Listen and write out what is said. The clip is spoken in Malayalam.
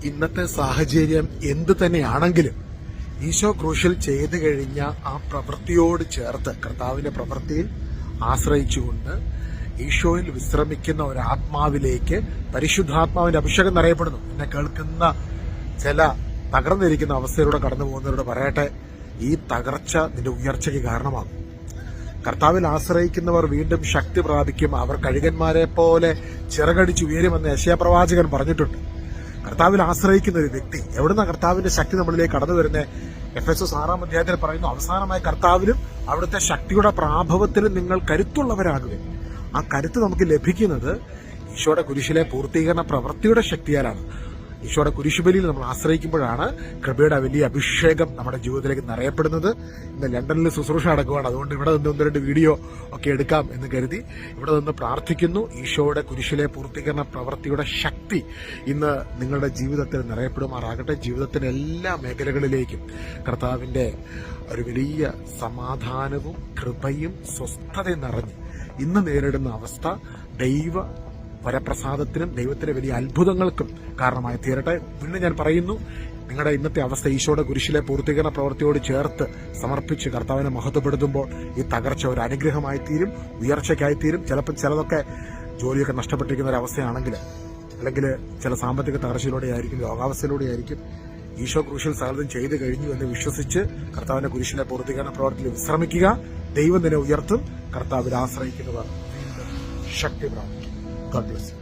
ഇന്നത്തെ സാഹചര്യം എന്തു തന്നെയാണെങ്കിലും ഈശോ ക്രൂശിൽ ചെയ്തു കഴിഞ്ഞ ആ പ്രവൃത്തിയോട് ചേർത്ത് കർത്താവിന്റെ പ്രവൃത്തിയിൽ ആശ്രയിച്ചുകൊണ്ട് ഈശോയിൽ വിശ്രമിക്കുന്ന ഒരു ആത്മാവിലേക്ക് പരിശുദ്ധാത്മാവിന്റെ അഭിഷേകം നിറയപ്പെടുന്നു. എന്നെ കേൾക്കുന്ന ചില തകർന്നിരിക്കുന്ന അവസ്ഥയിലൂടെ കടന്നു പോകുന്നവരോട് പറയട്ടെ, ഈ തകർച്ച നിന്റെ ഉയർച്ചയ്ക്ക് കാരണമാകും. കർത്താവിൽ ആശ്രയിക്കുന്നവർ വീണ്ടും ശക്തി പ്രാപിക്കും, അവർ കഴുകന്മാരെ പോലെ ചിറകടിച്ച് ഉയരുമെന്ന് യെശയ്യാ പ്രവാചകൻ പറഞ്ഞിട്ടുണ്ട്. കർത്താവിൽ ആശ്രയിക്കുന്ന ഒരു വ്യക്തി എവിടുന്ന കർത്താവിന്റെ ശക്തി നമ്മളിലേക്ക് കടന്നു വരുന്നത്? എഫെസോസ് 6-ാം അധ്യായത്തിൽ പറയുന്നു, അവസാനമായി കർത്താവിലും അവിടുത്തെ ശക്തിയുടെ പ്രാഭവത്തിലും നിങ്ങൾ കരുത്തുള്ളവരാകുക. ആ കരുത്ത് നമുക്ക് ലഭിക്കുന്നത് ഈശോയുടെ കുരിശിലെ പൂർത്തീകരണ പ്രവൃത്തിയുടെ ശക്തിയാലാണ്. ഈശോയുടെ കുരിശുബലിയിൽ നമ്മൾ ആശ്രയിക്കുമ്പോഴാണ് കൃപയുടെ വലിയ അഭിഷേകം നമ്മുടെ ജീവിതത്തിലേക്ക് നിറയപ്പെടുന്നത്. ഇന്ന് ലണ്ടനിൽ ശുശ്രൂഷ നടക്കുകയാണ്, അതുകൊണ്ട് ഇവിടെ നിന്ന് 1-2 വീഡിയോ ഒക്കെ എടുക്കാം എന്ന് കരുതി ഇവിടെ നിന്ന് പ്രാർത്ഥിക്കുന്നു. ഈശോയുടെ കുരിശിലെ പൂർത്തീകരണ പ്രവൃത്തിയുടെ ശക്തി ഇന്ന് നിങ്ങളുടെ ജീവിതത്തിൽ നിറയപ്പെടുമാറാകട്ടെ. ജീവിതത്തിന്റെ എല്ലാ മേഖലകളിലേക്കും കർത്താവിന്റെ ഒരു വലിയ സമാധാനവും കൃപയും സ്വസ്ഥതയും നിറഞ്ഞ് ഇന്ന് നേരിടുന്ന അവസ്ഥ ദൈവ വരപ്രസാദത്തിനും ദൈവത്തിന്റെ വലിയ അത്ഭുതങ്ങൾക്കും കാരണമായി തീരട്ടെ. വീണ്ടും ഞാൻ പറയുന്നു, നിങ്ങളുടെ ഇന്നത്തെ അവസ്ഥ ഈശോയുടെ കുരിശിലെ പൂർത്തീകരണ പ്രവൃത്തിയോട് ചേർത്ത് സമർപ്പിച്ച് കർത്താവിനെ മഹത്വപ്പെടുത്തുമ്പോൾ ഈ തകർച്ച ഒരു അനുഗ്രഹമായി തീരും, ഉയർച്ചയ്ക്കായി തീരും. ചിലതൊക്കെ ജോലിയൊക്കെ നഷ്ടപ്പെട്ടിരിക്കുന്ന ഒരു അവസ്ഥയാണെങ്കിൽ, അല്ലെങ്കിൽ ചില സാമ്പത്തിക തകർച്ചയിലൂടെ ആയിരിക്കും, രോഗാവസ്ഥയിലൂടെ ആയിരിക്കും. ഈശോ ക്രൂശിൽ സകലതും ചെയ്തു കഴിഞ്ഞു എന്ന് വിശ്വസിച്ച് കർത്താവിന്റെ കുരിശിലെ പൂർത്തീകരണ പ്രവർത്തിയിൽ വിശ്രമിക്കുക. ദൈവം നിന്നെ ഉയർത്തും. കർത്താവിൽ ആശ്രയിക്കുന്നവർ ശക്തി പ്രാപിക്കും. God bless you.